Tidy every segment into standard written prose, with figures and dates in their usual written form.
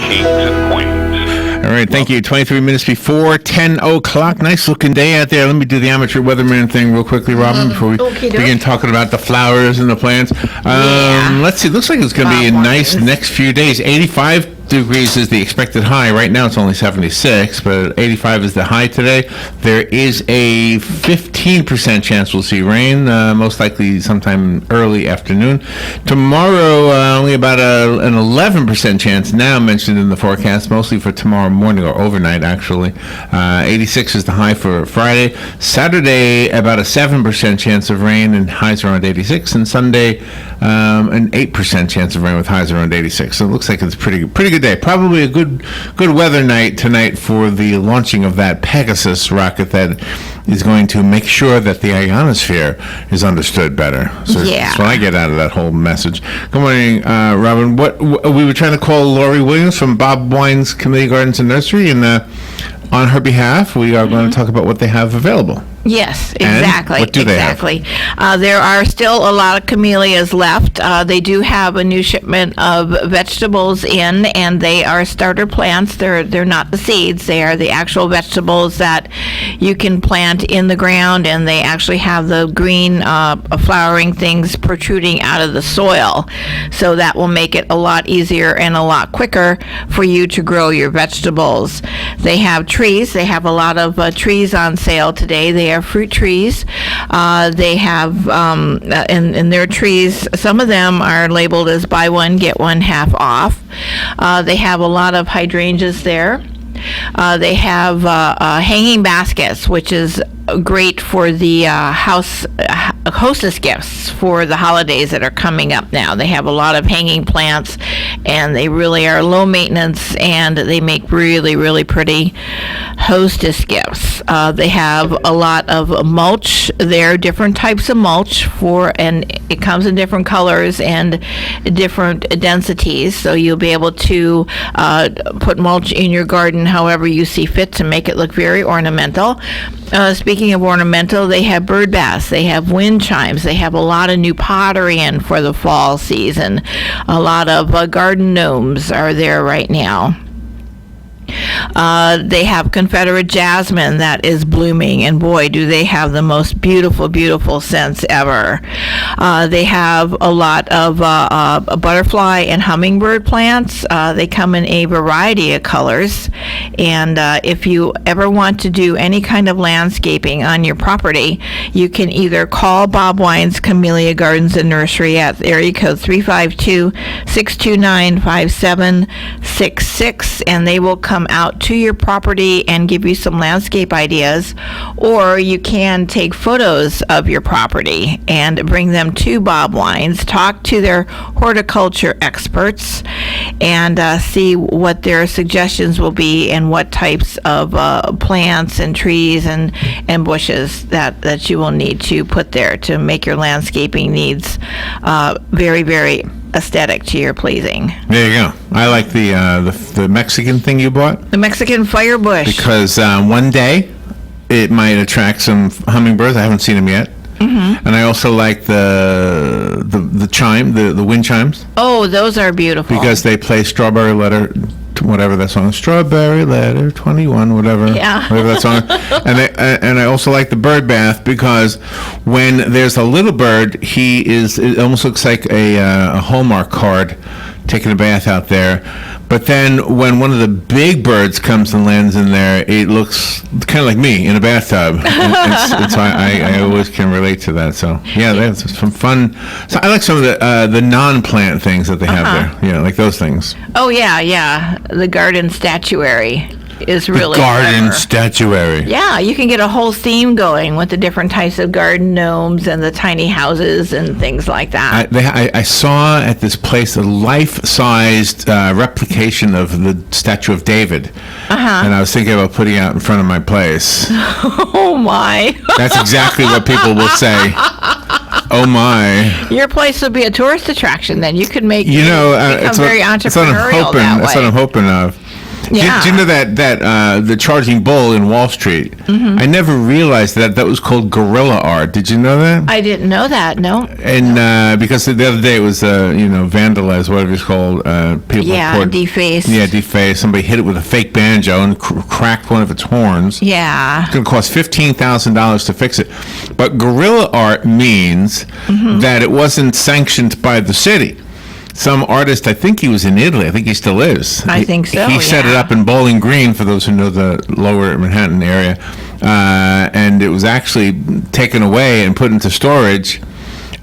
kings and queens. All right, thank you. 23 minutes before 10 o'clock. Nice looking day out there. Let me do the amateur weatherman thing real quickly, Robin, before we begin talking about the flowers and the plants. Let's see. Looks like it's going to be a nice next few days. 85 degrees is the expected high. Right now it's only 76, but 85 is the high today. There is a 15% chance we'll see rain, most likely sometime early afternoon. Tomorrow, only about an 11% chance now mentioned in the forecast, mostly for tomorrow morning or overnight, actually. 86 is the high for Friday. Saturday, about a 7% chance of rain and highs around 86, and Sunday, an 8% chance of rain with highs around 86. So it looks like it's pretty good day. Probably a good weather night tonight for the launching of that Pegasus rocket that is going to make sure that the ionosphere is understood better. So that's what I get out of that whole message. Good morning, Robin. What we were trying to call Laurie Williams from Bob Wine's Camellia Gardens and Nursery, and on her behalf, we are going to talk about what they have available. Yes, exactly. And what do they have? There are still a lot of camellias left. They do have a new shipment of vegetables in, and they are starter plants. They're not the seeds. They are the actual vegetables that you can plant in the ground, and they actually have the green flowering things protruding out of the soil. So that will make it a lot easier and a lot quicker for you to grow your vegetables. They have trees. They have a lot of trees on sale today. They are fruit trees. They have, in their trees, some of them are labeled as buy one, get one half off. They have a lot of hydrangeas there. They have hanging baskets, which is great for the hostess gifts for the holidays that are coming up now. They have a lot of hanging plants, and they really are low maintenance, and they make really, really pretty hostess gifts. They have a lot of mulch there, different types of mulch and it comes in different colors and different densities, so you'll be able to put mulch in your garden however you see fit to make it look very ornamental. Speaking of ornamental, they have bird baths, they have wind chimes, they have a lot of new pottery in for the fall season. A lot of garden gnomes are there right now. They have Confederate jasmine that is blooming, and boy, do they have the most beautiful, beautiful scents ever. They have a lot of butterfly and hummingbird plants. They come in a variety of colors, and if you ever want to do any kind of landscaping on your property, you can either call Bob Wine's Camellia Gardens and Nursery at area code 352-629-5766, and they will come out to your property and give you some landscape ideas, or you can take photos of your property and bring them to Bob Wine's, talk to their horticulture experts, and see what their suggestions will be and what types of plants and trees and bushes that you will need to put there to make your landscaping needs very, very aesthetic to your pleasing. There you go. I like the Mexican thing you bought. The Mexican fire bush. Because one day it might attract some hummingbirds. I haven't seen them yet. Mm-hmm. And I also like the chime, the wind chimes. Oh, those are beautiful. Because they play Strawberry Letter, whatever that song is, Strawberry Letter 21, whatever that song is. And I also like the bird bath, because when there's a little bird, it almost looks like a Hallmark card taking a bath out there. But then when one of the big birds comes and lands in there, it looks kind of like me in a bathtub. I always can relate to that. So yeah, that's some fun. So I like some of the non-plant things that they have there. Yeah, like those things. Oh yeah. The garden statuary is really garden statuary. Yeah, you can get a whole theme going with the different types of garden gnomes and the tiny houses and things like that. I saw at this place a life-sized replication of the statue of David, and I was thinking about putting it out in front of my place. Oh my! That's exactly what people will say. Oh my! Your place would be a tourist attraction. Then you could make become very entrepreneurial that way. That's what I'm hoping of. Yeah. Do you know that the Charging Bull in Wall Street? Mm-hmm. I never realized that was called guerrilla art. Did you know that? I didn't know that. No. And because the other day it was vandalized, whatever it's called. People defaced. Yeah, defaced. Somebody hit it with a fake banjo and cracked one of its horns. Yeah. It's going to cost $15,000 to fix it. But guerrilla art means that it wasn't sanctioned by the city. Some artist, I think he was in Italy. I think he still is. I think so. He set it up in Bowling Green, for those who know the lower Manhattan area, and it was actually taken away and put into storage,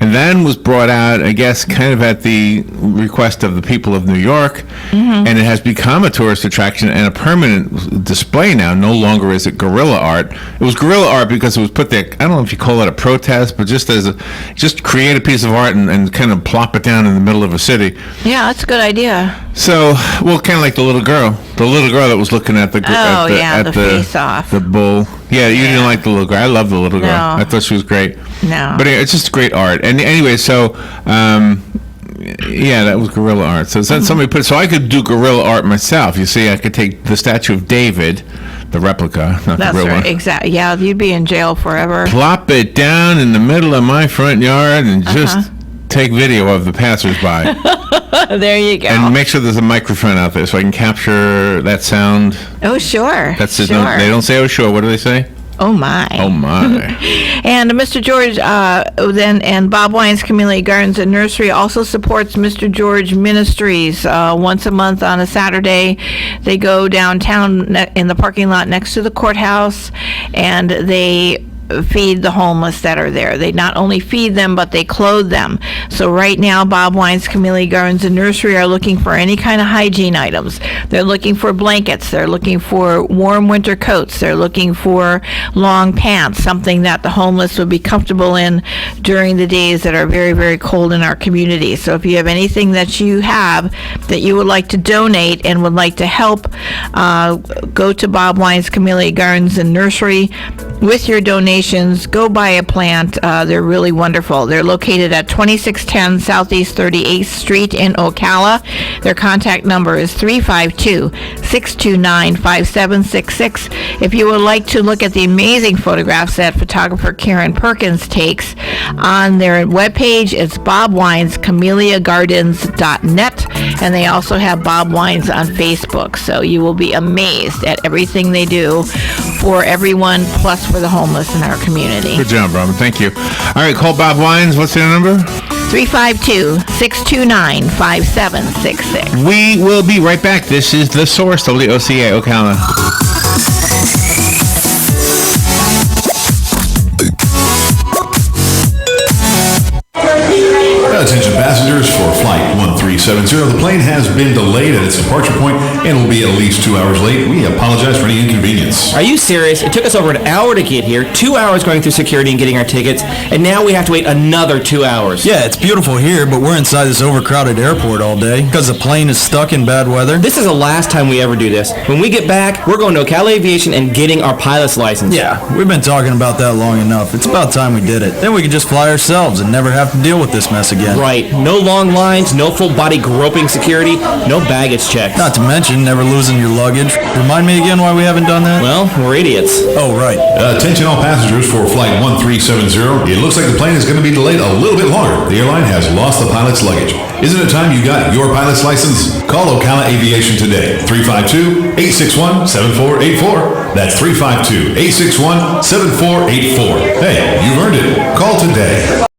and then was brought out, I guess, kind of at the request of the people of New York, and it has become a tourist attraction and a permanent display now. No longer is it guerrilla art. It was guerrilla art because it was put there, I don't know if you call it a protest, but just create a piece of art and kind of plop it down in the middle of a city. Yeah, that's a good idea. So, well, kind of like the little girl that was looking at the the face-off. the bull. Yeah, you didn't like the little girl. I love the little girl. No. I thought she was great. No. But anyway, it's just great art. And anyway, so that was guerrilla art. So then somebody put. So I could do guerrilla art myself. You see, I could take the statue of David, the replica, not That's the real right. one. Exactly. Yeah, you'd be in jail forever. Plop it down in the middle of my front yard and just take video of the passersby. There you go. And make sure there's a microphone out there so I can capture that sound. Oh, sure. That's it. Sure. They don't say, oh, sure. What do they say? Oh, my. Oh, my. And Mr. George, and Bob Wine's Camellia Gardens and Nursery also supports Mr. George Ministries. Once a month on a Saturday, they go downtown in the parking lot next to the courthouse, and they feed the homeless that are there. They not only feed them, but they clothe them. So right now, Bob Wine's Camellia Gardens and Nursery are looking for any kind of hygiene items. They're looking for blankets. They're looking for warm winter coats. They're looking for long pants, something that the homeless would be comfortable in during the days that are very, very cold in our community. So if you have anything that you have that you would like to donate and would like to help, go to Bob Wine's Camellia Gardens and Nursery with your donations. Go buy a plant. They're really wonderful. They're located at 2610 Southeast 38th Street in Ocala. Their contact number is 352-629-5766. If you would like to look at the amazing photographs that photographer Karen Perkins takes on their webpage, it's bobwinescamelliagardens.net, and they also have Bob Wines on Facebook. So you will be amazed at everything they do for everyone, plus for the homeless in our community. Good job, Robin. Thank you. All right, call Bob Wines. What's their number? 352-629-5766. We will be right back. This is The Source, WOCA, Ocala. Attention passengers for Flight 1370. The plane has been delayed at its departure point and will be at least 2 hours late. We apologize for any inconvenience. Are you serious? It took us over an hour to get here, 2 hours going through security and getting our tickets, and now we have to wait another 2 hours. Yeah, it's beautiful here, but we're inside this overcrowded airport all day because the plane is stuck in bad weather. This is the last time we ever do this. When we get back, we're going to Ocala Aviation and getting our pilot's license. Yeah, we've been talking about that long enough. It's about time we did it. Then we could just fly ourselves and never have to deal with this mess again. Right. No long lines, no full body groping security, no baggage checks. Not to mention never losing your luggage. Remind me again why we haven't done that? Well, we're idiots. Oh, right. Attention all passengers for Flight 1370. It looks like the plane is going to be delayed a little bit longer. The airline has lost the pilot's luggage. Isn't it time you got your pilot's license? Call Ocala Aviation today. 352-861-7484. That's 352-861-7484. Hey, you've earned it. Call today.